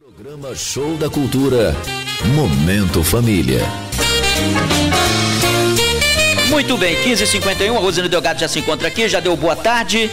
Programa Show da Cultura, Momento Família. Muito bem, 15h51, a Rosane Delgado já se encontra aqui, já deu boa tarde.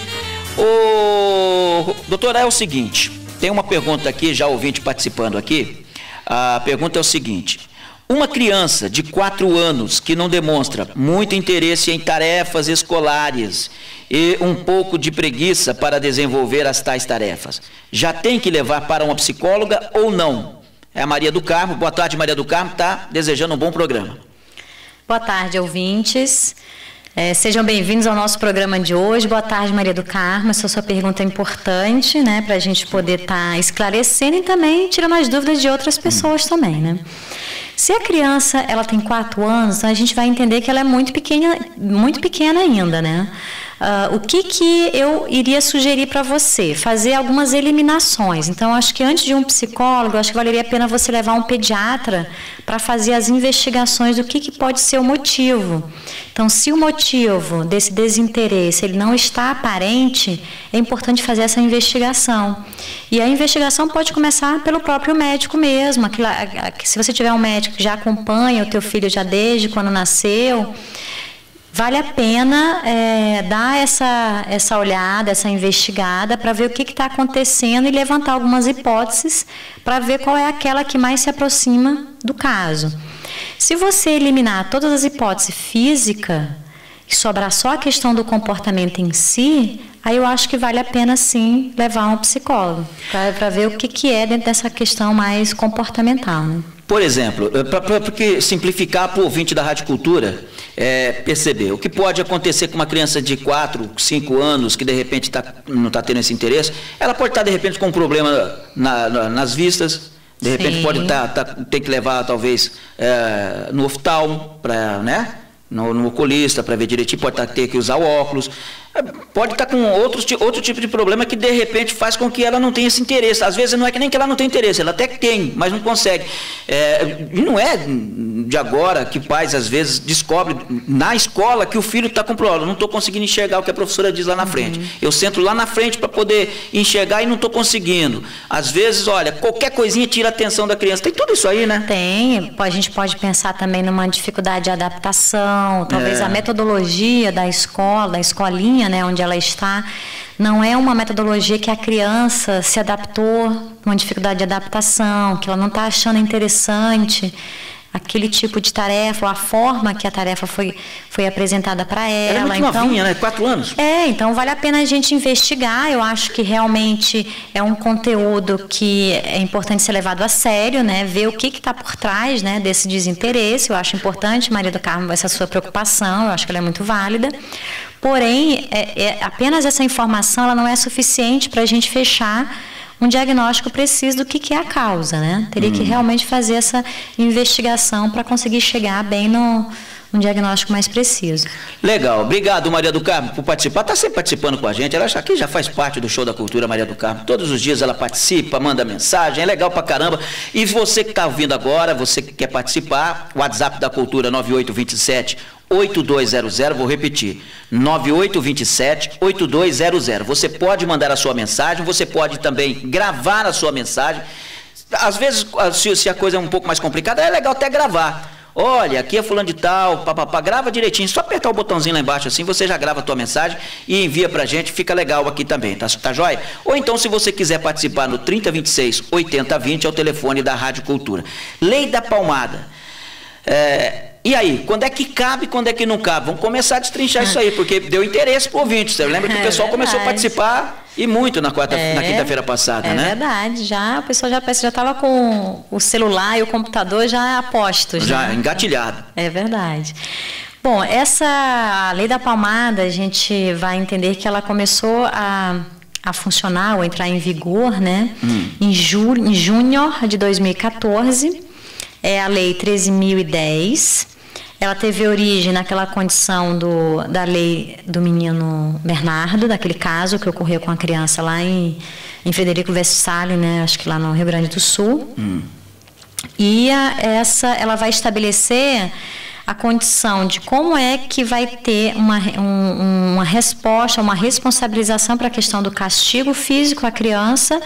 O doutor, é o seguinte, tem uma pergunta aqui, já ouvinte participando aqui. A pergunta é o seguinte: uma criança de 4 anos que não demonstra muito interesse em tarefas escolares e um pouco de preguiça para desenvolver as tais tarefas, já tem que levar para uma psicóloga ou não? É a Maria do Carmo. Boa tarde, Maria do Carmo, tá desejando um bom programa. Boa tarde, ouvintes. Sejam bem-vindos ao nosso programa de hoje. Boa tarde, Maria do Carmo. Essa sua pergunta é importante, né, para a gente poder estar esclarecendo e também tirando as dúvidas de outras pessoas também, né? Se a criança ela tem 4 anos, então a gente vai entender que ela é muito pequena ainda, né? O que eu iria sugerir para você? Fazer algumas eliminações. Então, acho que antes de um psicólogo, acho que valeria a pena você levar um pediatra para fazer as investigações do que pode ser o motivo. Então, se o motivo desse desinteresse ele não está aparente, é importante fazer essa investigação. E a investigação pode começar pelo próprio médico mesmo. Se você tiver um médico que já acompanha o teu filho já desde quando nasceu, vale a pena dar essa olhada, essa investigada, para ver o que está acontecendo e levantar algumas hipóteses para ver qual é aquela que mais se aproxima do caso. Se você eliminar todas as hipóteses físicas e sobrar só a questão do comportamento em si, aí eu acho que vale a pena sim levar um psicólogo para ver o que é dentro dessa questão mais comportamental, né? Por exemplo, para simplificar para o ouvinte da Rádio Cultura perceber o que pode acontecer com uma criança de 4, 5 anos que de repente não está tendo esse interesse, ela pode estar de repente com um problema nas vistas, de repente Sim. Pode ter que levar talvez no oftalmo, né? No oculista para ver direitinho, pode ter que usar o óculos, pode estar com outro tipo de problema que de repente faz com que ela não tenha esse interesse. Às vezes não é que nem que ela não tem interesse, ela até tem, mas não consegue. E não é de agora que pais às vezes descobrem na escola que o filho está com problema. Eu não estou conseguindo enxergar o que a professora diz lá na frente. Eu sento lá na frente para poder enxergar e não estou conseguindo. Às vezes, olha, qualquer coisinha tira a atenção da criança. Tem tudo isso aí, né? Tem. A gente pode pensar também numa dificuldade de adaptação, talvez a metodologia da escola, da escolinha, né, onde ela está, não é uma metodologia que a criança se adaptou, uma dificuldade de adaptação, que ela não está achando interessante aquele tipo de tarefa, ou a forma que a tarefa foi apresentada para ela. Ela é muito novinha, né? 4 anos. Então vale a pena a gente investigar. Eu acho que realmente é um conteúdo que é importante ser levado a sério, né? Ver o que está por trás, né, desse desinteresse. Eu acho importante, Maria do Carmo, essa sua preocupação, eu acho que ela é muito válida. Porém, apenas essa informação ela não é suficiente para a gente fechar um diagnóstico preciso do que é a causa, né? Teria que realmente fazer essa investigação para conseguir chegar bem num diagnóstico mais preciso. Legal. Obrigado, Maria do Carmo, por participar. Está sempre participando com a gente. Ela aqui já faz parte do Show da Cultura, Maria do Carmo. Todos os dias ela participa, manda mensagem. É legal pra caramba. E você que está ouvindo agora, você que quer participar, WhatsApp da Cultura 9827-8200, vou repetir, 9827-8200. Você pode mandar a sua mensagem, você pode também gravar a sua mensagem. Às vezes, se a coisa é um pouco mais complicada, é legal até gravar. Olha, aqui é fulano de tal, grava direitinho, só apertar o botãozinho lá embaixo assim, você já grava a tua mensagem e envia pra gente, fica legal aqui também, tá joia? Ou então, se você quiser participar no 3026-8020, é o telefone da Rádio Cultura. Lei da Palmada. E aí, quando é que cabe, quando é que não cabe? Vamos começar a destrinchar isso aí, porque deu interesse pro ouvinte. Você lembra que o pessoal começou a participar e muito na quinta-feira passada, né? É verdade, o pessoal já estava com o celular e o computador já a postos. Já engatilhado. É verdade. Bom, a Lei da Palmada, a gente vai entender que ela começou a funcionar ou entrar em vigor, né? Em junho de 2014. É a Lei 13.010. Ela teve origem naquela condição da lei do menino Bernardo, daquele caso que ocorreu com a criança lá em Frederico Westphalen, né? Acho que lá no Rio Grande do Sul. E ela vai estabelecer a condição de como é que vai ter uma resposta, uma responsabilização para a questão do castigo físico à criança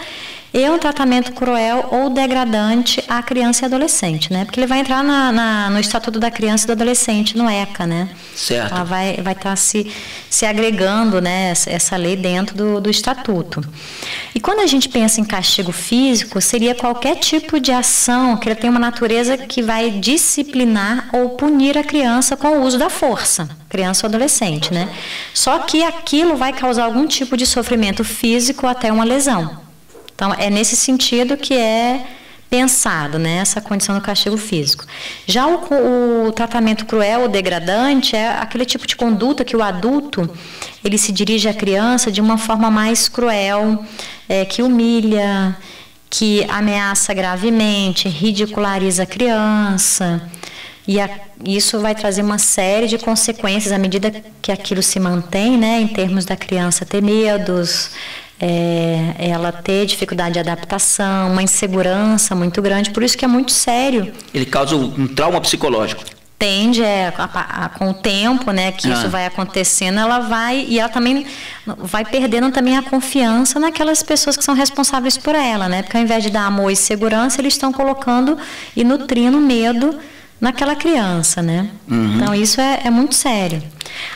e um tratamento cruel ou degradante à criança e adolescente, né? Porque ele vai entrar no Estatuto da Criança e do Adolescente, no ECA, né? Certo. Ela vai estar se agregando, né, essa lei dentro do Estatuto. E quando a gente pensa em castigo físico, seria qualquer tipo de ação que tem uma natureza que vai disciplinar ou punir a criança com o uso da força, criança ou adolescente, né? Só que aquilo vai causar algum tipo de sofrimento físico até uma lesão. Então, é nesse sentido que é pensado, né, essa condição do castigo físico. Já o tratamento cruel ou degradante é aquele tipo de conduta que o adulto ele se dirige à criança de uma forma mais cruel, que humilha, que ameaça gravemente, ridiculariza a criança. E isso vai trazer uma série de consequências à medida que aquilo se mantém, né, em termos da criança ter medos, ela ter dificuldade de adaptação, uma insegurança muito grande, por isso que é muito sério. Ele causa um trauma psicológico. Tende, com o tempo, né, que isso vai acontecendo, e ela também vai perdendo também a confiança naquelas pessoas que são responsáveis por ela, né, porque ao invés de dar amor e segurança, eles estão colocando e nutrindo medo naquela criança, né? Então isso é muito sério.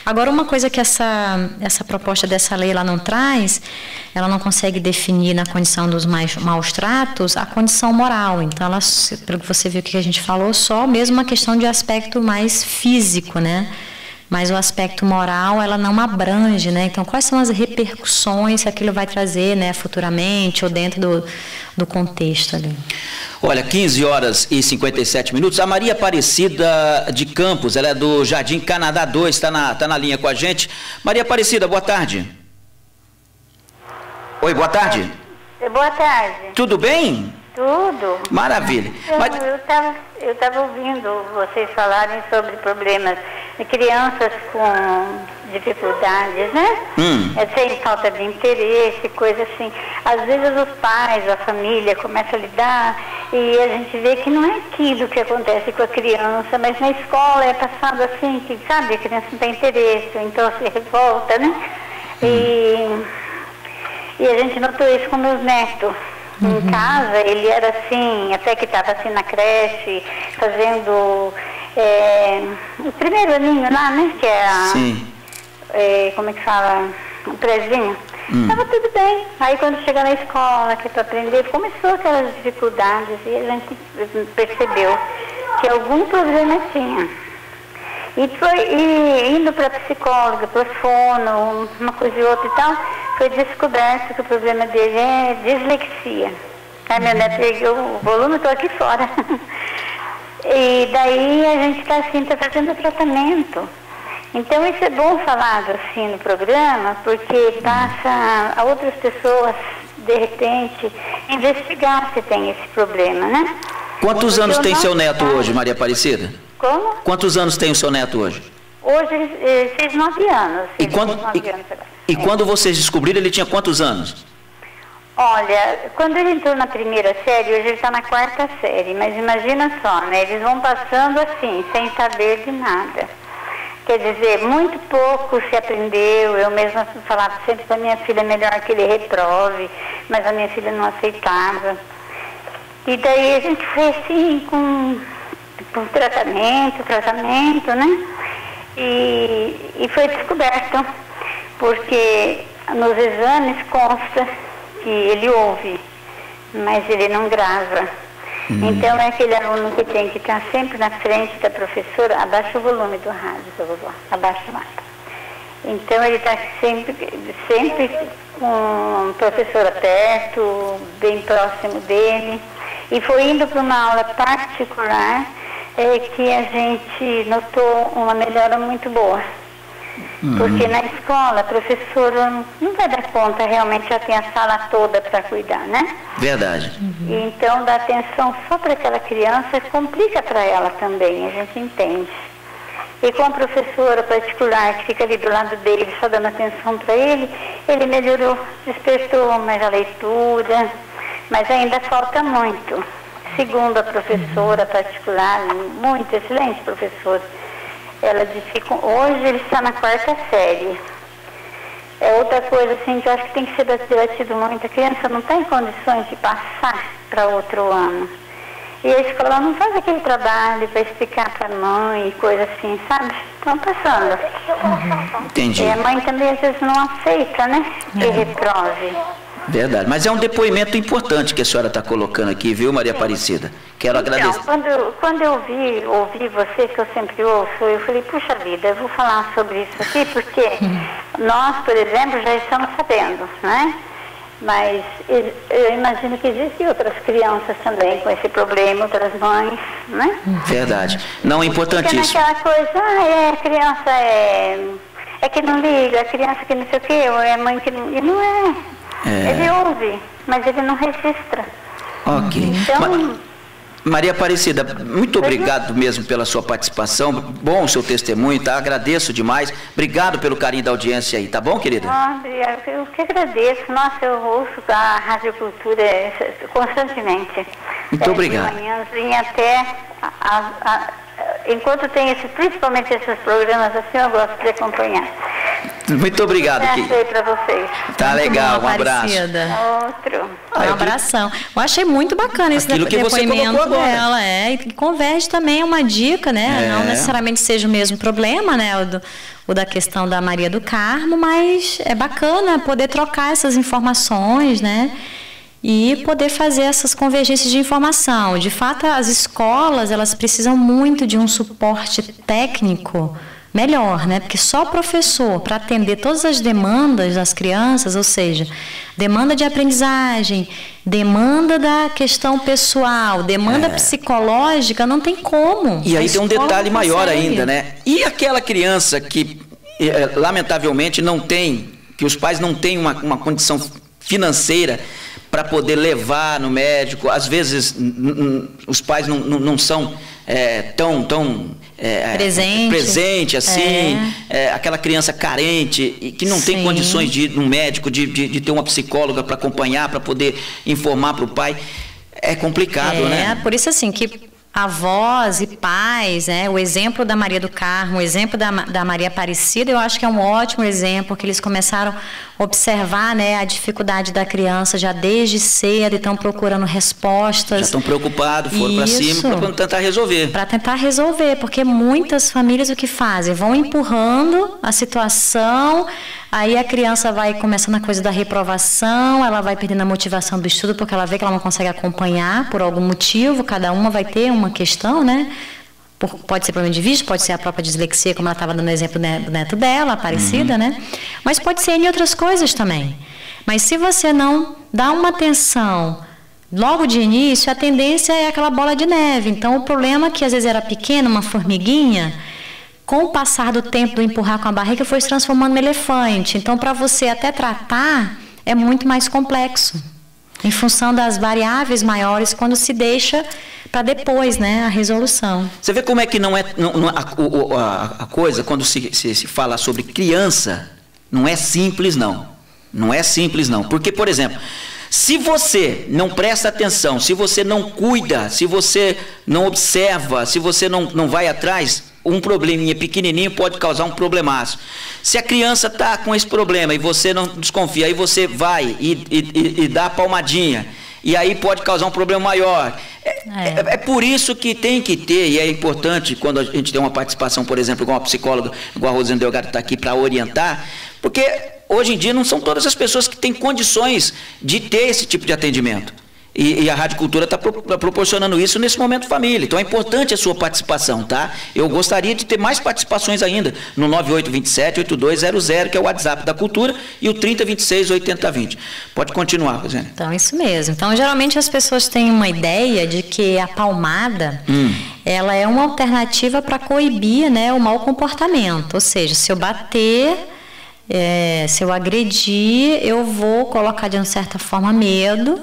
Agora, uma coisa que essa proposta dessa lei ela não traz, ela não consegue definir na condição dos maus tratos a condição moral. Então, pelo que você viu que a gente falou, só mesmo uma questão de aspecto mais físico, né? Mas o aspecto moral, ela não abrange, né? Então, quais são as repercussões que aquilo vai trazer, né, futuramente ou dentro do contexto ali? Olha, 15 horas e 57 minutos. A Maria Aparecida de Campos, ela é do Jardim Canadá 2, está na linha com a gente. Maria Aparecida, boa tarde. Oi, boa tarde. Boa tarde. Tudo bem? Tudo. Maravilha. Eu estava ouvindo vocês falarem sobre problemas de crianças com dificuldades, né? Sem falta de interesse, coisa assim. Às vezes os pais, a família começam a lidar e a gente vê que não é aquilo que acontece com a criança, mas na escola é passado assim, que sabe, a criança não tem interesse, então se revolta, né? E a gente notou isso com meus netos. Em casa, ele era assim, até que estava assim na creche, fazendo o primeiro aninho lá, né? Que é como é que fala? O prézinho. Estava tudo bem. Aí quando chegou na escola, que para aprender, começou aquelas dificuldades e a gente percebeu que algum problema tinha. E indo para a psicóloga, para o fono, uma coisa e outra e tal, foi descoberto que o problema dele é dislexia. Aí meu neto pegou o volume, estou aqui fora. E daí a gente está assim, fazendo tratamento. Então isso é bom falado assim no programa, porque passa a outras pessoas, de repente, investigar se tem esse problema, né? Quantos anos tem seu neto hoje, Maria Aparecida? Como? Quantos anos tem o seu neto hoje? Hoje ele fez 9 anos. E quando vocês descobriram, ele tinha quantos anos? Olha, quando ele entrou na primeira série, hoje ele está na 4ª série, mas imagina só, né? Eles vão passando assim, sem saber de nada. Quer dizer, muito pouco se aprendeu. Eu mesma falava sempre para minha filha, melhor que ele reprove, mas a minha filha não aceitava. E daí a gente foi assim, com tratamento, né? E foi descoberto, porque nos exames consta que ele ouve, mas ele não grava. Então é aquele aluno que tem que estar sempre na frente da professora. Abaixa o volume do rádio, vovó, abaixa lá. Então ele está sempre com a professora perto, bem próximo dele. E foi indo para uma aula particular que a gente notou uma melhora muito boa. Porque na escola a professora não vai dar conta, realmente já tem a sala toda para cuidar, né? Verdade. Então dar atenção só para aquela criança complica para ela também, a gente entende. E com a professora particular que fica ali do lado dele, só dando atenção para ele, ele melhorou, despertou mais a leitura, mas ainda falta muito. Segundo a professora particular, muito excelente professora, ela disse que hoje ele está na 4ª série. É outra coisa, assim, que eu acho que tem que ser debatido muito. A criança não tem condições de passar para outro ano. E a escola não faz aquele trabalho para explicar para a mãe e coisa assim, sabe? Estão passando. Entendi. E a mãe também às vezes não aceita, né? Que reprove. Verdade. Mas é um depoimento importante que a senhora está colocando aqui, viu, Maria Aparecida? Quero agradecer. Quando eu ouvi você, que eu sempre ouço, eu falei, puxa vida, eu vou falar sobre isso aqui, porque nós, por exemplo, já estamos sabendo, né? Mas eu imagino que existem outras crianças também com esse problema, outras mães, né? Verdade. Não, é importantíssimo. Fica naquela coisa, a criança é que não liga, a criança que não sei o quê, ou é mãe que não... E não é. Ele ouve, mas ele não registra. Ok. Então... Maria Aparecida, muito obrigado mesmo pela sua participação. Bom o seu testemunho, tá? Agradeço demais. Obrigado pelo carinho da audiência aí, tá bom, querida? Eu que agradeço. Nossa, eu ouço a Rádio Cultura constantemente. Muito obrigado. De manhãzinha até... enquanto tem principalmente esses programas assim, eu gosto de acompanhar. Muito obrigado. Abraço para vocês. Tá legal, um abraço. Outro. Um abração. Eu achei muito bacana esse depoimento dela. E que converge também é uma dica, né? Não necessariamente seja o mesmo problema, né? O da questão da Maria do Carmo, mas é bacana poder trocar essas informações, né? E poder fazer essas convergências de informação. De fato, as escolas, elas precisam muito de um suporte técnico melhor, né? Porque só o professor, para atender todas as demandas das crianças, ou seja, demanda de aprendizagem, demanda da questão pessoal, demanda psicológica, não tem como. E aí tem um detalhe maior ainda, né? E aquela criança que, lamentavelmente, não tem, que os pais não têm uma condição financeira para poder levar no médico, às vezes os pais não são tão presente assim, aquela criança carente e que não tem condições de ir no médico, de ter uma psicóloga para acompanhar, para poder informar para o pai, é complicado, né? Por isso assim que avós e pais, o exemplo da Maria do Carmo, o exemplo da Maria Aparecida, eu acho que é um ótimo exemplo, que eles começaram a observar, a dificuldade da criança já desde cedo e estão procurando respostas. Já estão preocupados, foram para cima para tentar resolver. Para tentar resolver, porque muitas famílias o que fazem? Vão empurrando a situação, aí a criança vai começando a coisa da reprovação, ela vai perdendo a motivação do estudo porque ela vê que ela não consegue acompanhar por algum motivo, cada uma vai ter uma questão, né? Pode ser problema de vista, pode ser a própria dislexia, como ela estava dando o exemplo do neto dela, Aparecida, né? Mas pode ser em outras coisas também. Mas se você não dá uma atenção logo de início, a tendência é aquela bola de neve. Então, o problema que às vezes era pequeno, uma formiguinha, com o passar do tempo do empurrar com a barriga, foi se transformando em elefante. Então, para você até tratar, é muito mais complexo, em função das variáveis maiores, quando se deixa para depois, a resolução. Você vê como é que não é a coisa, quando se fala sobre criança, não é simples, não. Não é simples, não. Porque, por exemplo, se você não presta atenção, se você não cuida, se você não observa, se você não vai atrás, um probleminha pequenininho pode causar um problemaço. Se a criança está com esse problema e você não desconfia, aí você vai e dá a palmadinha, e aí pode causar um problema maior. É por isso que tem que ter, e é importante quando a gente tem uma participação, por exemplo, com uma psicóloga, igual a Rosane Delgado está aqui para orientar, porque hoje em dia não são todas as pessoas que têm condições de ter esse tipo de atendimento. E a Rádio Cultura está proporcionando isso nesse momento família. Então é importante a sua participação, tá? Eu gostaria de ter mais participações ainda no 9827-8200, que é o WhatsApp da Cultura, e o 3026-8020. Pode continuar, Rosane. Então, isso mesmo. Então, geralmente as pessoas têm uma ideia de que a palmada, ela é uma alternativa para coibir, o mau comportamento. Ou seja, se eu bater, se eu agredir, eu vou colocar de uma certa forma medo,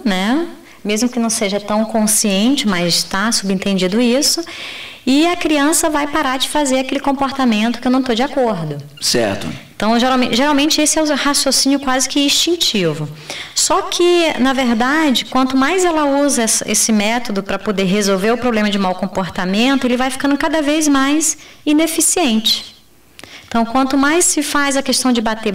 mesmo que não seja tão consciente, mas está subentendido isso, e a criança vai parar de fazer aquele comportamento que eu não estou de acordo. Certo. Então, geralmente esse é o raciocínio quase que instintivo. Só que, na verdade, quanto mais ela usa esse método para poder resolver o problema de mau comportamento, ele vai ficando cada vez mais ineficiente. Então, quanto mais se faz a questão de bater,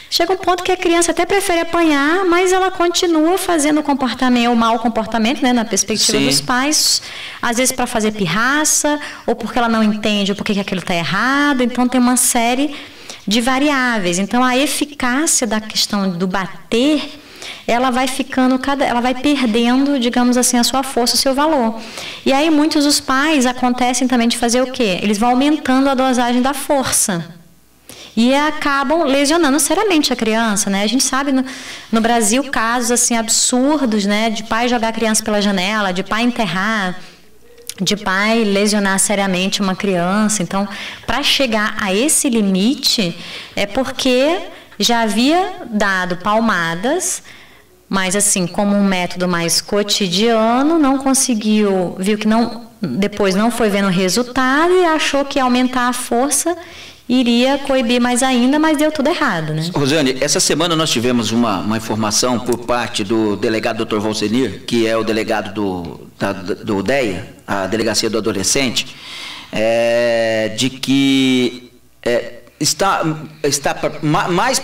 chega um ponto que a criança até prefere apanhar, mas ela continua fazendo o mau comportamento, né, na perspectiva dos pais, às vezes para fazer pirraça, ou porque ela não entende o porquê que aquilo está errado. Então, tem uma série de variáveis. Então, a eficácia da questão do bater, ela vai perdendo, digamos assim, a sua força, o seu valor. E aí muitos dos pais acontecem também de fazer o quê? Eles vão aumentando a dosagem da força e acabam lesionando seriamente a criança, né? A gente sabe no Brasil casos assim absurdos, né? De pai jogar a criança pela janela, de pai enterrar, de pai lesionar seriamente uma criança. Então, para chegar a esse limite é porque já havia dado palmadas, mas assim, como um método mais cotidiano, não conseguiu, viu que depois não foi vendo resultado e achou que aumentar a força iria coibir mais ainda, mas deu tudo errado, né? Rosiane, essa semana nós tivemos uma informação por parte do delegado Dr. Valsenir, que é o delegado do DEA, a Delegacia do Adolescente, de que está mais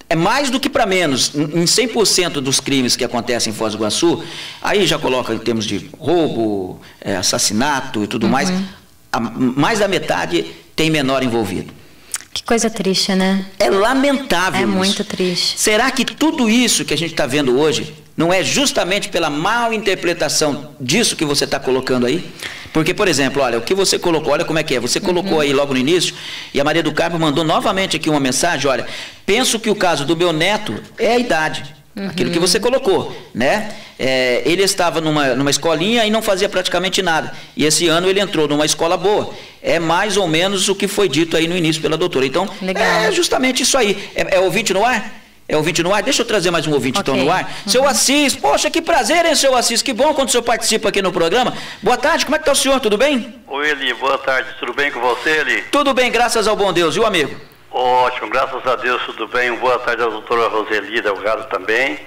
é mais do que para menos. Em 100% dos crimes que acontecem em Foz do Iguaçu, aí já coloca em termos de roubo, assassinato e tudo mais, mais da metade tem menor envolvido. Que coisa triste, né? É lamentável. É muito triste. Será que tudo isso que a gente está vendo hoje não é justamente pela mal interpretação disso que você está colocando aí? Porque, por exemplo, olha, o que você colocou, olha como é que é. Você colocou aí logo no início, e a Maria do Carmo mandou novamente aqui uma mensagem, olha, penso que o caso do meu neto é a idade. Aquilo que você colocou, né? Ele estava numa escolinha e não fazia praticamente nada. E esse ano ele entrou numa escola boa. É mais ou menos o que foi dito aí no início pela doutora. Então, é justamente isso aí. É ouvinte no ar? É ouvinte no ar? Deixa eu trazer mais um ouvinte então no ar. Seu Assis, poxa, que prazer, hein, seu Assis? Que bom quando o senhor participa aqui no programa. Boa tarde, como é que está o senhor? Tudo bem? Oi, Eli, boa tarde. Tudo bem com você, Eli? Tudo bem, graças ao bom Deus. E o amigo? Ótimo, graças a Deus, tudo bem. Boa tarde à doutora Roseli, delgado também.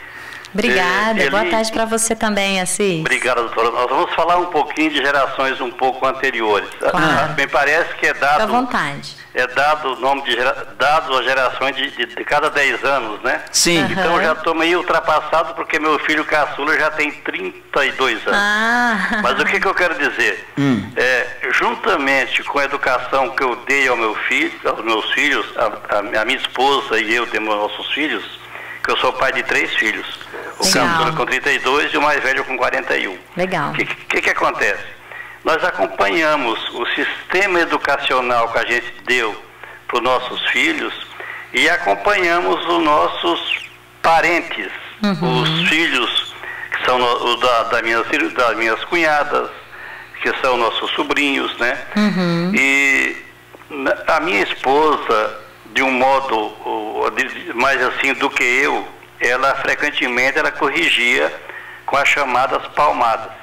Obrigada, Eli, boa tarde para você também, Assis. Obrigado, doutora. Nós vamos falar um pouquinho de gerações um pouco anteriores. Claro. Me parece que Fica à vontade. É dado o nome dado a gerações de cada 10 anos, né? Sim. Então eu já estou meio ultrapassado porque meu filho caçula já tem 32 anos. Mas o que eu quero dizer? Juntamente com a educação que eu dei aos meus filhos, a minha esposa e eu temos nossos filhos, que eu sou pai de 3 filhos. O caçula com 32 e o mais velho com 41. Legal. O que acontece? Nós acompanhamos o sistema educacional que a gente deu para os nossos filhos e acompanhamos os nossos parentes, os filhos que são das minhas cunhadas, que são nossos sobrinhos, né? E a minha esposa, de um modo mais assim do que eu, ela frequentemente corrigia com as chamadas palmadas.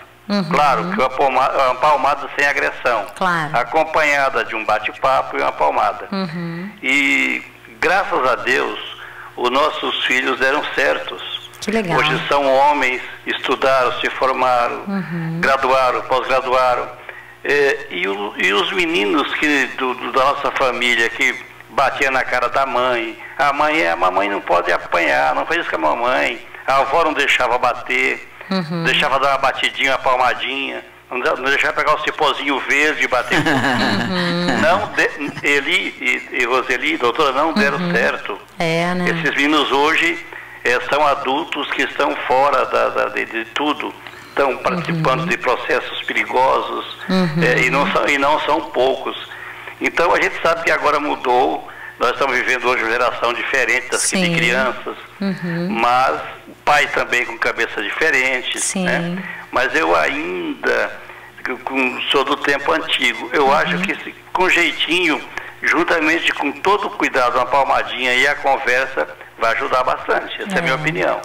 Claro que uma palmada sem agressão, acompanhada de um bate-papo e uma palmada. E graças a Deus os nossos filhos deram certos. Que legal. Hoje são homens, estudaram, se formaram, graduaram, pós-graduaram. E os meninos da nossa família que batiam na cara da mãe, a mamãe não pode apanhar, não faz isso com a mamãe, a avó não deixava bater. Deixava dar uma batidinha, uma palmadinha, não deixava pegar o cipózinho verde e bater. Eli e Roseli, doutora, não deram certo. Né? Esses meninos hoje são adultos que estão fora de tudo, estão participando de processos perigosos e não são poucos. Então a gente sabe que agora mudou. Nós estamos vivendo hoje uma geração diferente de crianças, mas o pai também com cabeça diferente, né? Mas eu ainda sou do tempo antigo. Eu acho que com jeitinho, juntamente com todo o cuidado, uma palmadinha e a conversa, vai ajudar bastante. Essa é a minha opinião.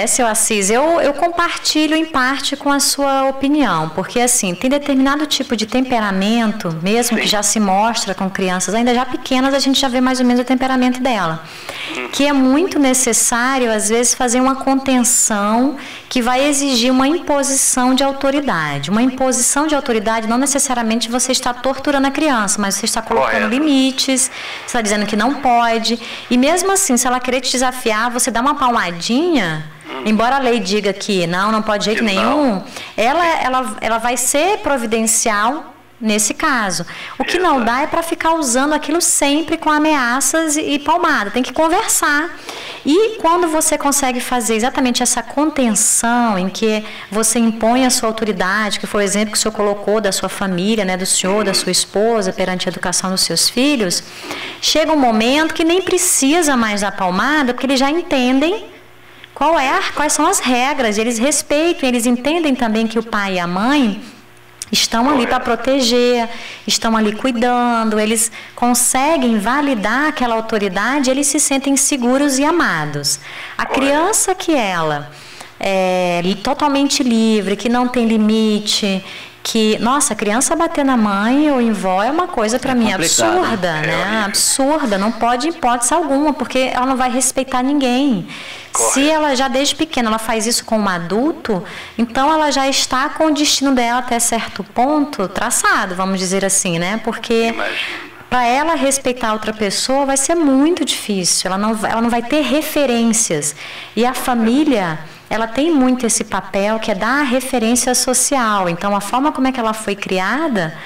Seu Assis, eu compartilho em parte com a sua opinião, porque assim, tem determinado tipo de temperamento, mesmo que já se mostra com crianças, ainda já pequenas, a gente já vê mais ou menos o temperamento dela. que é muito necessário, às vezes, fazer uma contenção que vai exigir uma imposição de autoridade. Uma imposição de autoridade não necessariamente você está torturando a criança, mas você está colocando limites, você está dizendo que não pode. E mesmo assim, se ela querer te desafiar, você dá uma palmadinha, embora a lei diga que não pode de jeito nenhum, ela vai ser providencial nesse caso. O que não dá é para ficar usando aquilo sempre com ameaças e palmada. Tem que conversar. E quando você consegue fazer exatamente essa contenção em que você impõe a sua autoridade, que foi o exemplo que o senhor colocou da sua família, né, do senhor, da sua esposa, perante a educação dos seus filhos, chega um momento que nem precisa mais da palmada, porque eles já entendem quais são as regras, eles respeitam, eles entendem também que o pai e a mãe estão ali para proteger, estão ali cuidando, eles conseguem validar aquela autoridade, eles se sentem seguros e amados. A criança que ela é totalmente livre, que não tem limite, nossa, a criança bater na mãe ou em vó é uma coisa para mim absurda, né? Absurda, não pode hipótese alguma, porque ela não vai respeitar ninguém. Se ela já desde pequena ela faz isso com um adulto, então ela já está com o destino dela até certo ponto traçado, vamos dizer assim, né? Porque para ela respeitar outra pessoa vai ser muito difícil, ela não vai ter referências. E a família, ela tem muito esse papel que é dar a referência social. Então, a forma como é que ela foi criada,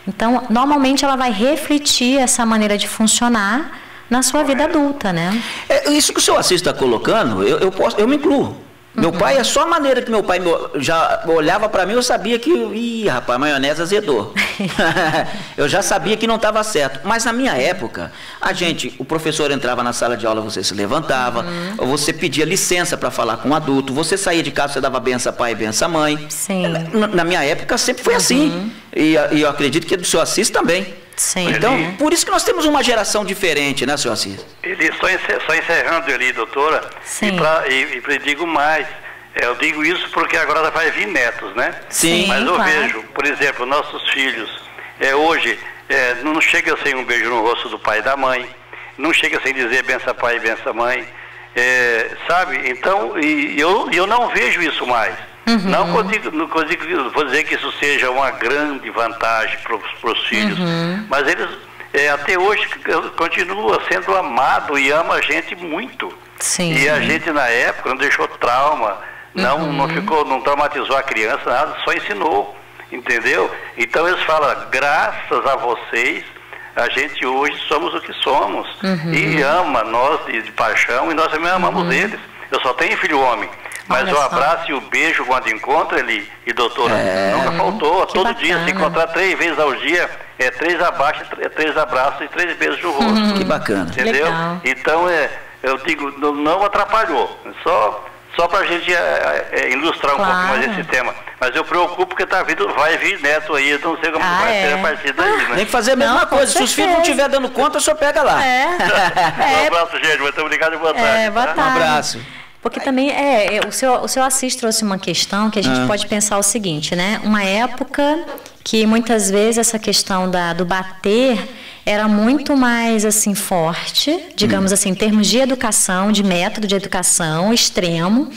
então, normalmente ela vai refletir essa maneira de funcionar na sua vida adulta, né? Isso que o senhor Assis está colocando, eu me incluo. Meu pai, é só a maneira que meu pai já olhava para mim, eu sabia que, rapaz, a maionese azedou. Eu já sabia que não estava certo. Mas na minha época, o professor entrava na sala de aula, você se levantava, ou você pedia licença para falar com um adulto, você saía de casa, você dava benção a pai e benção a mãe. Sim. Na minha época sempre foi assim. E eu acredito que do senhor Assis também. Sim. Então, por isso que nós temos uma geração diferente, né, senhor Assis? Só encerrando ali, doutora, e digo mais, eu digo isso porque agora vai vir netos, né? Sim, mas eu vejo, por exemplo, nossos filhos, hoje, não chega sem um beijo no rosto do pai e da mãe, não chega sem dizer benção pai e benção mãe, sabe? Então, eu não vejo isso mais. Não vou dizer que isso seja uma grande vantagem para os filhos, mas eles até hoje continuam sendo amados e amam a gente muito. Sim. E a gente na época não deixou trauma, não traumatizou a criança, nada, só ensinou, entendeu? Então eles falam, graças a vocês, a gente hoje somos o que somos. E ama nós de paixão, e nós também amamos eles. Eu só tenho filho homem. Mas o abraço e o beijo quando encontra ele, e doutora, nunca faltou. Todo dia, se encontrar 3 vezes ao dia, 3 abaixos, 3 abraços e 3 beijos no rosto. Que bacana. Entendeu? Legal. Então, eu digo, não atrapalhou. Só para a gente ilustrar um pouco mais esse tema. Mas eu preocupo porque vai vir neto aí, eu não sei como vai ser a partir daí, né? Tem que fazer a mesma coisa. Se os filhos não estiverem dando conta, o senhor pega lá. Um abraço, gente. Muito obrigado e boa tarde. Boa tarde. Um abraço. Porque também o seu Assis trouxe uma questão que a gente pode pensar o seguinte, né? Uma época que muitas vezes essa questão do bater era muito mais assim forte, digamos assim, em termos de educação, de método de educação extremo,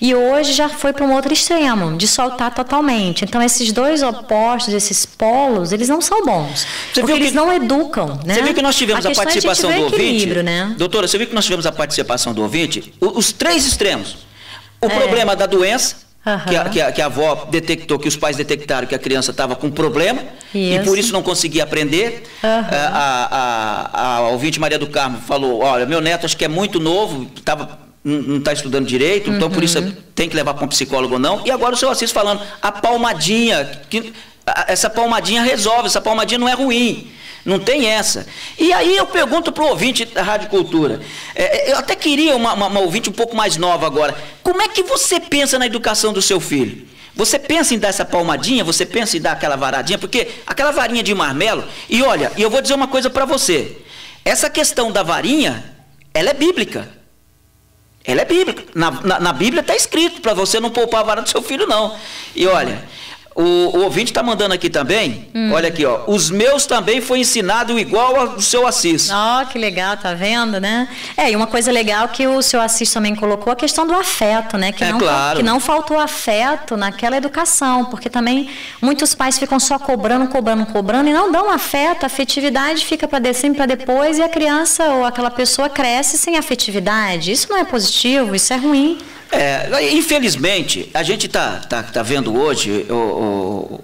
e hoje já foi para um outro extremo, de soltar totalmente. Então esses dois opostos, esses polos, eles não são bons, porque eles não educam, né? Você viu que nós tivemos a participação do ouvinte, né? Doutora, você viu que nós tivemos a participação do ouvinte, os 3 extremos, o problema da doença, que a avó detectou, que os pais detectaram que a criança estava com problema e por isso não conseguia aprender. A ouvinte Maria do Carmo falou, olha, meu neto acho que é muito novo, não está estudando direito, então por isso tem que levar para um psicólogo ou não. E agora o senhor Assis falando, a palmadinha, essa palmadinha resolve, essa palmadinha não é ruim. Não tem essa. E aí eu pergunto para o ouvinte da Rádio Cultura, eu até queria uma ouvinte um pouco mais nova agora, como é que você pensa na educação do seu filho? Você pensa em dar essa palmadinha? Você pensa em dar aquela varadinha? Porque aquela varinha de marmelo, e olha, eu vou dizer uma coisa para você, essa questão da varinha, ela é bíblica. Ela é bíblica. Na Bíblia está escrito para você não poupar a vara do seu filho, não. E olha, O ouvinte está mandando aqui também, olha aqui, ó, os meus também foi ensinado igual ao do seu Assis. Ó, que legal, tá vendo, né? E uma coisa legal que o seu Assis também colocou, a questão do afeto, né? Que não faltou afeto naquela educação, porque também muitos pais ficam só cobrando e não dão afeto, a afetividade fica para sempre para depois e a criança ou aquela pessoa cresce sem afetividade. Isso não é positivo, isso é ruim. Infelizmente, a gente tá vendo hoje,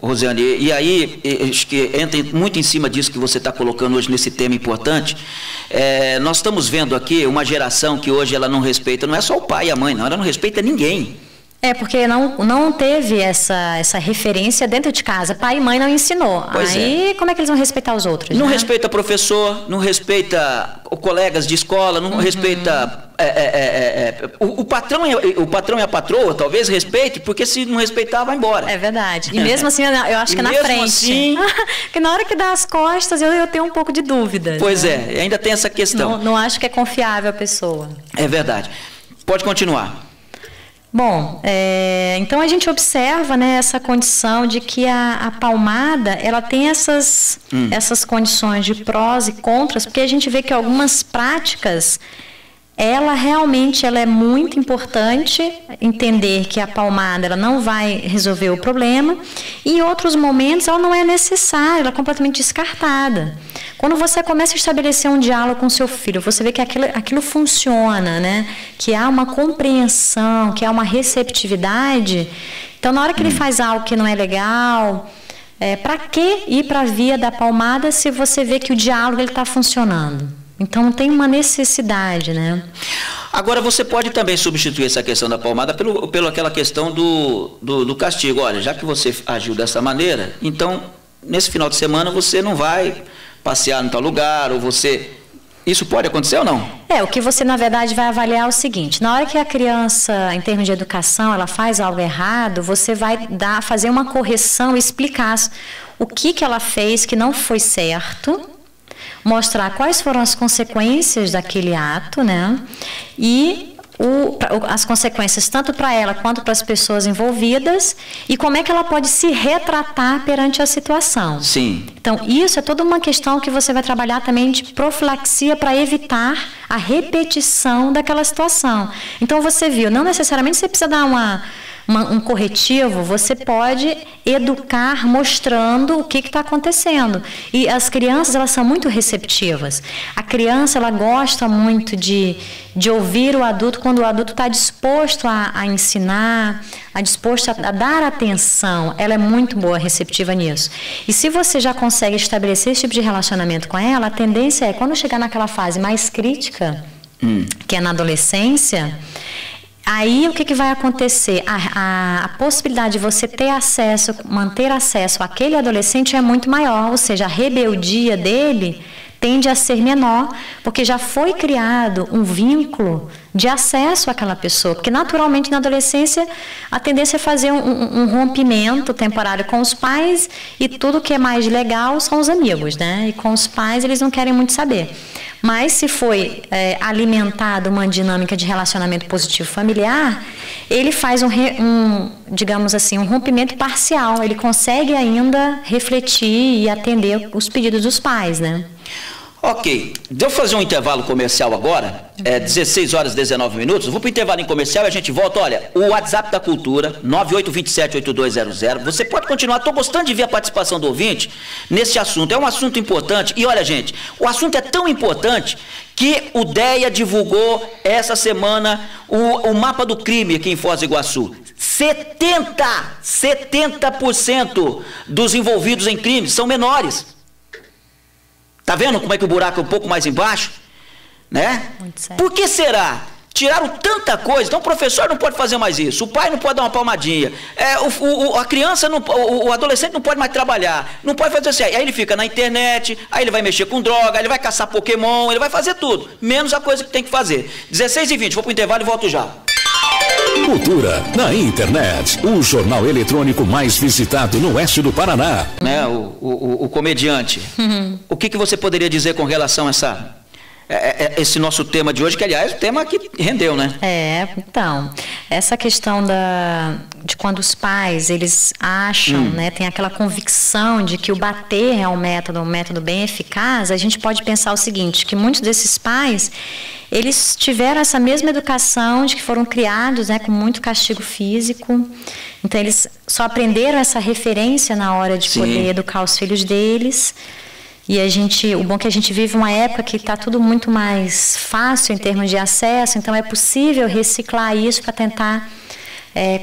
Rosiane, e aí acho que entra muito em cima disso que você está colocando hoje nesse tema importante. Nós estamos vendo aqui uma geração que hoje ela não respeita, não é só o pai e a mãe, não, ela não respeita ninguém. Porque não teve essa referência dentro de casa. Pai e mãe não ensinou. Aí como é que eles vão respeitar os outros? Não respeita professor, não respeita colegas de escola, não respeita... O patrão e a patroa talvez respeite, porque se não respeitar vai embora. É verdade. E mesmo assim, eu acho que é na frente. Assim, porque na hora que dá as costas, eu tenho um pouco de dúvida. Pois ainda tem essa questão. Não acho que é confiável a pessoa. É verdade. Pode continuar. Bom, então a gente observa, né, essa condição de que a palmada, ela tem essas condições de prós e contras, porque a gente vê que algumas práticas, ela é muito importante entender que a palmada ela não vai resolver o problema e em outros momentos ela não é necessária, ela é completamente descartada. Quando você começa a estabelecer um diálogo com seu filho, você vê que aquilo funciona, né? Que há uma compreensão, que há uma receptividade. Então, na hora que ele faz algo que não é legal, para que ir para a via da palmada se você vê que o diálogo está funcionando? Então, tem uma necessidade, né? Agora, você pode também substituir essa questão da palmada pela aquela questão do castigo. Olha, já que você agiu dessa maneira, então, nesse final de semana, você não vai passear em tal lugar, ou você... Isso pode acontecer ou não? O que você, na verdade, vai avaliar é o seguinte: na hora que a criança, em termos de educação, ela faz algo errado, você vai fazer uma correção e explicar o que ela fez que não foi certo, mostrar quais foram as consequências daquele ato, né? E as consequências tanto para ela quanto para as pessoas envolvidas e como é que ela pode se retratar perante a situação. Sim. Então, isso é toda uma questão que você vai trabalhar também de profilaxia para evitar a repetição daquela situação. Então, você viu, não necessariamente você precisa dar um corretivo, você pode educar mostrando o que está acontecendo. E as crianças, elas são muito receptivas. A criança, ela gosta muito de ouvir o adulto quando o adulto está disposto a ensinar, disposto a dar atenção. Ela é muito boa, receptiva nisso. E se você já consegue estabelecer esse tipo de relacionamento com ela, a tendência é, quando chegar naquela fase mais crítica, que é na adolescência, aí o que vai acontecer? A possibilidade de você ter acesso, manter acesso àquele adolescente é muito maior, ou seja, a rebeldia dele tende a ser menor, porque já foi criado um vínculo de acesso àquela pessoa, porque naturalmente na adolescência a tendência é fazer um rompimento temporário com os pais e tudo que é mais legal são os amigos, né? E com os pais eles não querem muito saber. Mas se foi alimentado uma dinâmica de relacionamento positivo familiar, ele faz digamos assim, um rompimento parcial, ele consegue ainda refletir e atender os pedidos dos pais, né? Ok, deixa eu fazer um intervalo comercial agora, 16 horas e 19 minutos, vou para o intervalo em comercial e a gente volta. Olha, o WhatsApp da Cultura, 9827-8200, você pode continuar, estou gostando de ver a participação do ouvinte nesse assunto, é um assunto importante, e olha gente, o assunto é tão importante que o DEA divulgou essa semana o mapa do crime aqui em Foz do Iguaçu. 70% dos envolvidos em crimes são menores. Tá vendo como é que o buraco é um pouco mais embaixo? Né? Por que será? Tiraram tanta coisa, então o professor não pode fazer mais isso, o pai não pode dar uma palmadinha, a criança, o adolescente não pode mais trabalhar, não pode fazer assim, aí ele fica na internet, aí ele vai mexer com droga, ele vai caçar Pokémon, ele vai fazer tudo, menos a coisa que tem que fazer. 16h20, vou pro intervalo e volto já. Cultura na internet, o jornal eletrônico mais visitado no oeste do Paraná. Né, o comediante, o que você poderia dizer com relação a esse nosso tema de hoje, que aliás o tema que rendeu, né? Então, essa questão de quando os pais, eles acham, né, tem aquela convicção de que o bater é um método bem eficaz, a gente pode pensar o seguinte, que muitos desses pais, eles tiveram essa mesma educação de que foram criados, né, com muito castigo físico, então eles só aprenderam essa referência na hora de poder educar os filhos deles. E o bom é que a gente vive uma época que está tudo muito mais fácil em termos de acesso, então é possível reciclar isso para tentar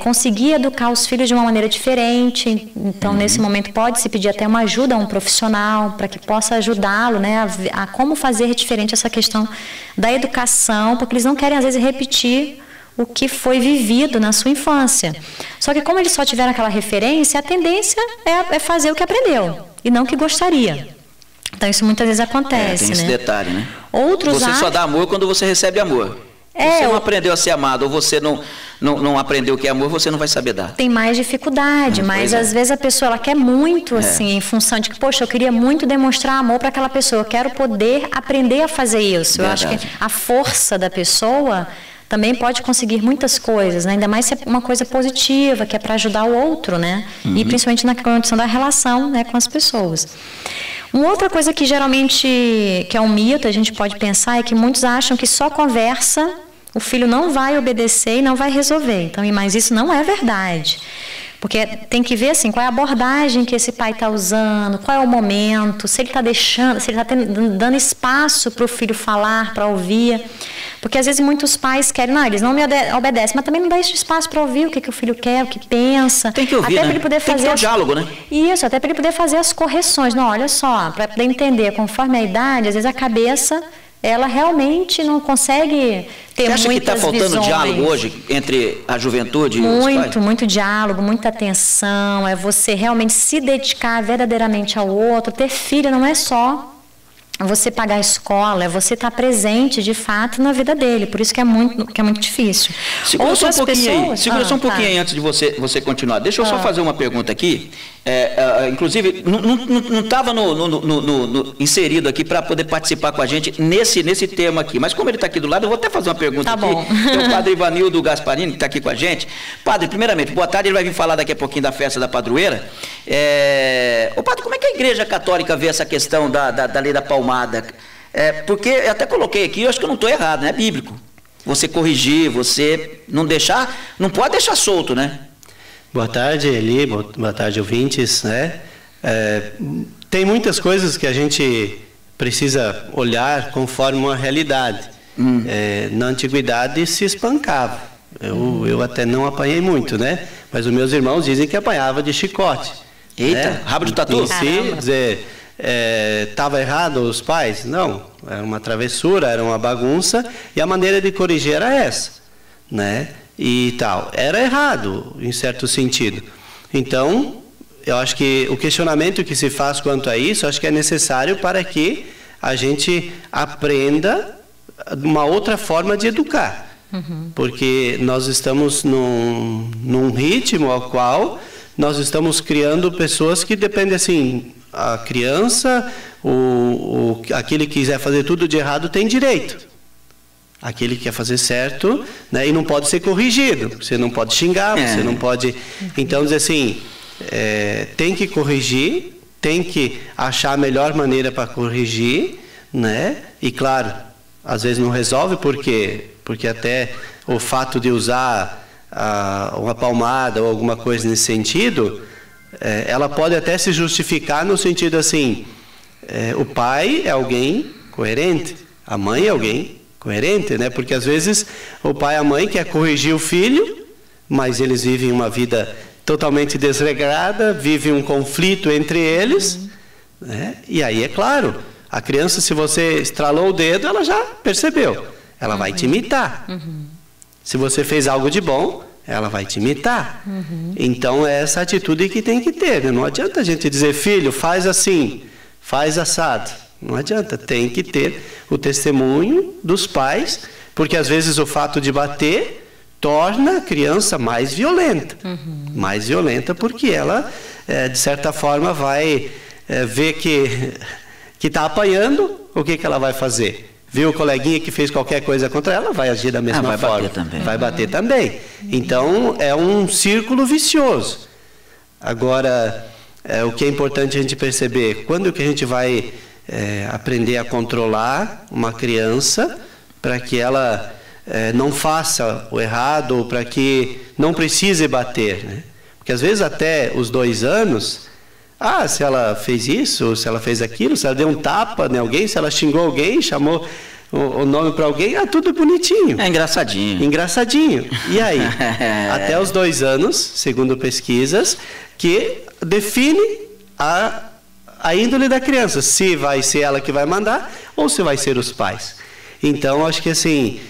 conseguir educar os filhos de uma maneira diferente. Então, nesse momento, pode-se pedir até uma ajuda a um profissional para que possa ajudá-lo, né, a como fazer diferente essa questão da educação, porque eles não querem, às vezes, repetir o que foi vivido na sua infância. Só que como eles só tiveram aquela referência, a tendência é fazer o que aprendeu e não o que gostaria. Então, isso muitas vezes acontece, tem esse né? detalhe, né? Outros você só dá amor quando você recebe amor. Você não aprendeu a ser amado, ou você não aprendeu o que é amor, você não vai saber dar. Tem mais dificuldade, mas às vezes a pessoa ela quer muito, assim, em função de que, poxa, eu queria muito demonstrar amor para aquela pessoa, eu quero poder aprender a fazer isso. Verdade. Eu acho que a força da pessoa também pode conseguir muitas coisas, né? Ainda mais se é uma coisa positiva, que é para ajudar o outro, né? E principalmente na condição da relação, né, com as pessoas. Uma outra coisa que geralmente, que é um mito, a gente pode pensar, é que muitos acham que só conversa, o filho não vai obedecer e não vai resolver. Então, mas isso não é verdade. Porque tem que ver assim, qual é a abordagem que esse pai está usando, qual é o momento, se ele está deixando, se ele está dando espaço para o filho falar, para ouvir. Porque às vezes muitos pais querem, não, eles não me obedecem, mas também não dá esse espaço para ouvir o que o filho quer, o que pensa. Tem que ouvir, até né? Para ele poder tem fazer que ter um diálogo, né? Isso, até para ele poder fazer as correções. Não, olha só, para poder entender, conforme a idade, às vezes a cabeça, ela realmente não consegue ter muitas visões. Você acha que está faltando diálogo hoje entre a juventude e os pais? Muito diálogo, muita atenção, é você realmente se dedicar verdadeiramente ao outro. Ter filho não é só você pagar a escola, é você estar presente de fato na vida dele, por isso que é muito difícil. Segura só um pouquinho aí, só um pouquinho aí antes de você continuar. Deixa eu só fazer uma pergunta aqui, inclusive não estava inserido aqui para poder participar com a gente nesse tema aqui, mas como ele está aqui do lado, eu vou até fazer uma pergunta aqui. Bom. Tem o padre Ivanildo Gasparini, que está aqui com a gente. Padre, primeiramente, boa tarde, ele vai vir falar daqui a pouquinho da festa da padroeira. Ô padre, como é que a Igreja Católica vê essa questão da lei da palmada? Porque eu até coloquei aqui, eu acho que eu não estou errado, né? É bíblico. Você corrigir, você não pode deixar solto, né? Boa tarde, Eli, boa tarde, ouvintes, né? Tem muitas coisas que a gente precisa olhar conforme uma realidade. Na antiguidade se espancava. Eu até não apanhei muito, né? Mas os meus irmãos dizem que apanhava de chicote. Eita, né? rabo de tatu? Estava errado os pais? Não, era uma travessura, era uma bagunça, e a maneira de corrigir era essa, né? E tal, era errado em certo sentido. Então, eu acho que o questionamento que se faz quanto a isso, acho que é necessário para que a gente aprenda uma outra forma de educar, porque nós estamos num ritmo ao qual nós estamos criando pessoas que dependem assim. A criança, aquele que quiser fazer tudo de errado tem direito. Aquele que quer fazer certo, né, e não pode ser corrigido. Você não pode xingar, você não pode... Então, dizer assim, tem que corrigir, tem que achar a melhor maneira para corrigir, né? E claro, às vezes não resolve, porque até o fato de usar uma palmada ou alguma coisa nesse sentido... ela pode até se justificar no sentido assim, o pai é alguém coerente, a mãe é alguém coerente, né? Porque às vezes o pai e a mãe quer corrigir o filho, mas eles vivem uma vida totalmente desregrada, vivem um conflito entre eles, né? E aí é claro, a criança, se você estralou o dedo, ela já percebeu, ela vai te imitar. Se você fez algo de bom, ela vai te imitar. Então é essa atitude que tem que ter, né? Não adianta a gente dizer, filho, faz assim, faz assado. Não adianta, tem que ter o testemunho dos pais, porque às vezes o fato de bater torna a criança mais violenta. Mais violenta porque ela, de certa forma, vai ver que está apanhando, o que ela vai fazer? viu o coleguinha que fez qualquer coisa contra ela, vai agir da mesma forma. Bater também. Vai bater também. Então, é um círculo vicioso. Agora, o que é importante a gente perceber, quando que a gente vai aprender a controlar uma criança para que ela não faça o errado, ou para que não precise bater, né? Porque às vezes até os 2 anos, se ela fez isso, se ela fez aquilo, se ela deu um tapa em alguém, se ela xingou alguém, chamou o nome para alguém, tudo bonitinho. É engraçadinho. Engraçadinho. E aí? Até os 2 anos, segundo pesquisas, que define a índole da criança, se vai ser ela que vai mandar ou se vai ser os pais. Então, acho que assim,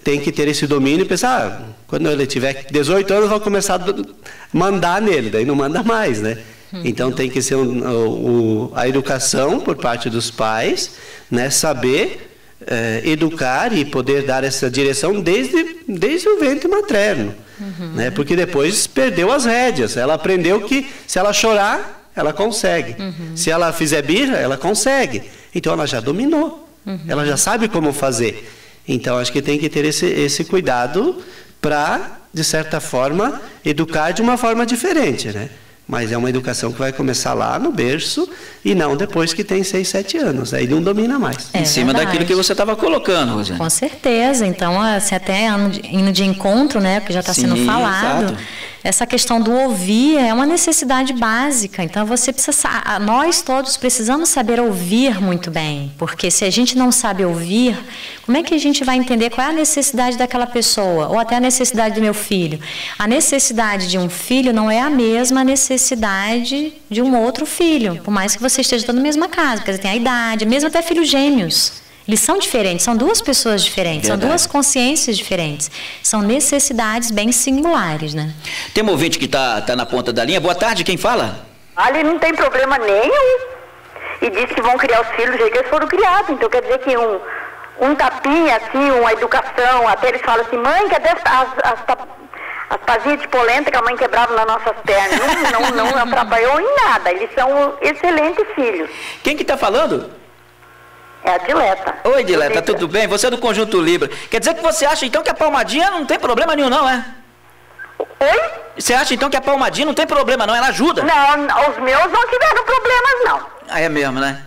tem que ter esse domínio e pensar, quando ele tiver 18 anos, vou começar a mandar nele, daí não manda mais, né? Então tem que ser a educação por parte dos pais, né? Saber educar e poder dar essa direção desde o ventre materno, né? Porque depois perdeu as rédeas, ela aprendeu que se ela chorar, ela consegue, se ela fizer birra, ela consegue, então ela já dominou, ela já sabe como fazer. Então acho que tem que ter esse cuidado para, de certa forma, educar de uma forma diferente, né? Mas é uma educação que vai começar lá no berço e não depois que tem 6, 7 anos. Aí não domina mais. Em cima daquilo que você estava colocando, Rosiane. Com certeza. Então, assim, até indo de encontro, né, que já está sendo falado, exato. Essa questão do ouvir é uma necessidade básica. Então, você precisa, nós todos precisamos saber ouvir muito bem. Porque se a gente não sabe ouvir, como é que a gente vai entender qual é a necessidade daquela pessoa? Ou até a necessidade do meu filho? A necessidade de um filho não é a mesma necessidade de um outro filho, por mais que você esteja na mesma casa, porque tem a idade, mesmo até filhos gêmeos. Eles são diferentes, são 2 pessoas diferentes, são 2 consciências diferentes. São necessidades bem singulares, né? Tem um ouvinte que está na ponta da linha. Boa tarde, quem fala? Ali não tem problema nenhum. E diz que vão criar os filhos do jeito que eles foram criados. Então quer dizer que um tapinha, assim, uma educação, até eles falam assim, mãe, cadê as pazinhas de polenta que a mãe quebrava nas nossas pernas? Não atrapalhou em nada. Eles são excelentes filhos. Quem que está falando? É a Dileta. Oi, Dileta, tudo bem? Você é do Conjunto Libra. Quer dizer que você acha, então, que a palmadinha não tem problema nenhum, não, é? Oi? Você acha, então, que a palmadinha não tem problema, não? Ela ajuda? Não, os meus não tiveram problemas, não. É mesmo, né?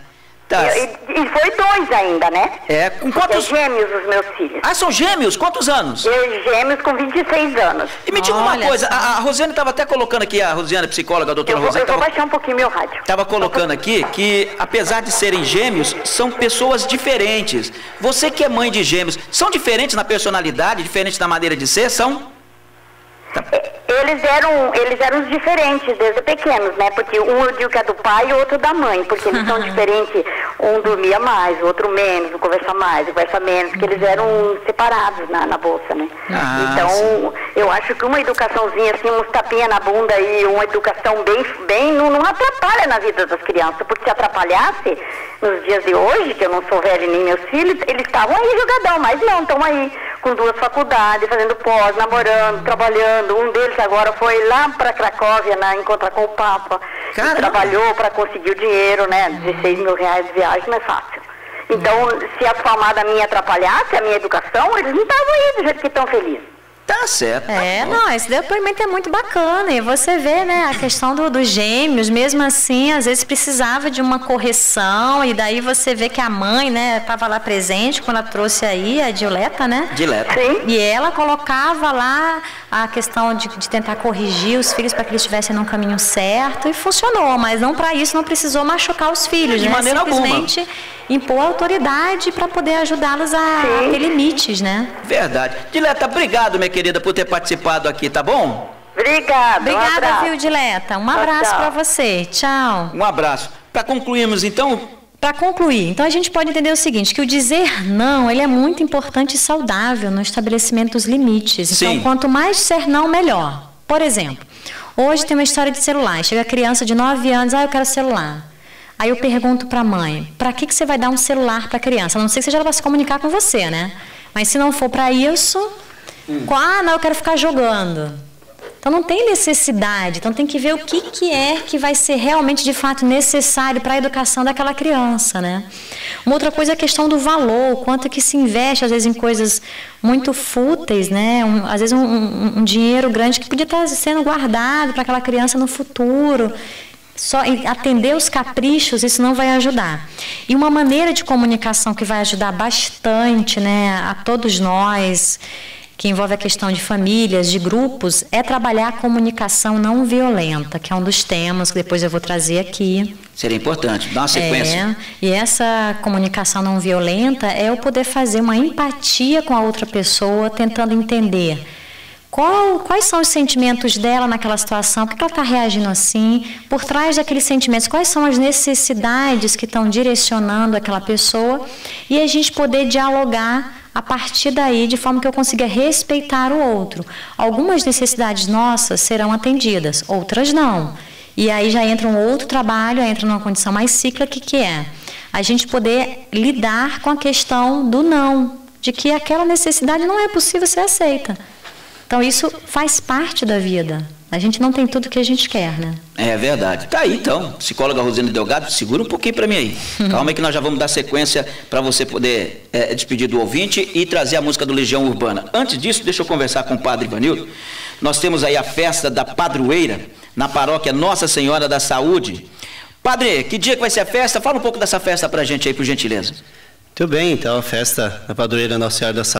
Tá. E foi 2 ainda, né? Com quantos... gêmeos os meus filhos. São gêmeos? Quantos anos? Gêmeos com 26 anos. E me diga uma coisa, a Rosiane estava até colocando aqui, a Rosiane, psicóloga, a doutora Rosiane... Eu vou baixar um pouquinho meu rádio. Estava colocando aqui que, apesar de serem gêmeos, são pessoas diferentes. Você que é mãe de gêmeos, são diferentes na personalidade, diferentes na maneira de ser? São? Eles eram diferentes desde pequenos, né? Porque um eu digo que é do pai e o outro da mãe, porque eles são diferentes. Um dormia mais, o outro menos, um conversa mais, um conversa menos, porque eles eram separados na bolsa, né? Então, sim. Eu acho que uma educaçãozinha assim, uns tapinha na bunda e uma educação bem não atrapalha na vida das crianças, porque se atrapalhasse nos dias de hoje, que eu não sou velha nem meus filhos, eles estavam aí jogadão, mas não, estão aí com 2 faculdades, fazendo pós, namorando, trabalhando. Um deles agora foi lá para Cracóvia, encontrar com o Papa. Trabalhou para conseguir o dinheiro, né? 16 mil reais de viagem não é fácil. Então, se a palmada minha atrapalhasse a minha educação, eles não estavam aí do jeito que estão felizes. Tá certo. Esse depoimento é muito bacana. E você vê, né, a questão dos gêmeos, mesmo assim, às vezes precisava de uma correção, e daí você vê que a mãe, né, estava lá presente quando ela trouxe aí a Dileta, né? Dileta. Sim. E ela colocava lá a questão de tentar corrigir os filhos para que eles estivessem no caminho certo, e funcionou, mas não para isso, não precisou machucar os filhos, de né? maneira simplesmente alguma. Impor autoridade para poder ajudá-los a ter limites, né? Verdade. Dileta, obrigado, minha querida, por ter participado aqui, tá bom? Obrigada, viu, Dileta? Um abraço para você. Tchau. Um abraço. Para concluirmos, então... Para concluir, então a gente pode entender o seguinte, que o dizer não, ele é muito importante e saudável no estabelecimento dos limites. Então, quanto mais disser não, melhor. Por exemplo, hoje tem uma história de celular. Chega a criança de 9 anos, eu quero celular. Aí eu pergunto para a mãe, para que você vai dar um celular para a criança? A não ser que seja ela vai se comunicar com você, né? Mas se não for para isso, não, eu quero ficar jogando. Então não tem necessidade, então tem que ver o que é que vai ser realmente de fato necessário para a educação daquela criança, né? Uma outra coisa é a questão do valor, o quanto que se investe às vezes em coisas muito fúteis, né? Às vezes um dinheiro grande que podia estar sendo guardado para aquela criança no futuro. Só atender os caprichos, isso não vai ajudar. E uma maneira de comunicação que vai ajudar bastante, né, a todos nós, que envolve a questão de famílias, de grupos, é trabalhar a comunicação não violenta, que é um dos temas que depois eu vou trazer aqui. Seria importante, dar uma sequência. E essa comunicação não violenta é eu poder fazer uma empatia com a outra pessoa, tentando entender quais são os sentimentos dela naquela situação, por que ela está reagindo assim, por trás daqueles sentimentos, quais são as necessidades que estão direcionando aquela pessoa, e a gente poder dialogar a partir daí, de forma que eu consiga respeitar o outro. Algumas necessidades nossas serão atendidas, outras não. E aí já entra um outro trabalho, entra numa condição mais cíclica, que é a gente poder lidar com a questão do não, de que aquela necessidade não é possível ser aceita. Então isso faz parte da vida. A gente não tem tudo que a gente quer, né? É verdade. Tá aí então, psicóloga Rosina Delgado, segura um pouquinho para mim aí. Calma aí que nós já vamos dar sequência para você poder despedir do ouvinte e trazer a música do Legião Urbana. Antes disso, deixa eu conversar com o Padre Ivanildo. Nós temos aí a festa da padroeira na paróquia Nossa Senhora da Saúde. Padre, que dia que vai ser a festa? Fala um pouco dessa festa pra gente aí, por gentileza. Muito bem, então a festa da padroeira Nossa Senhora da Saúde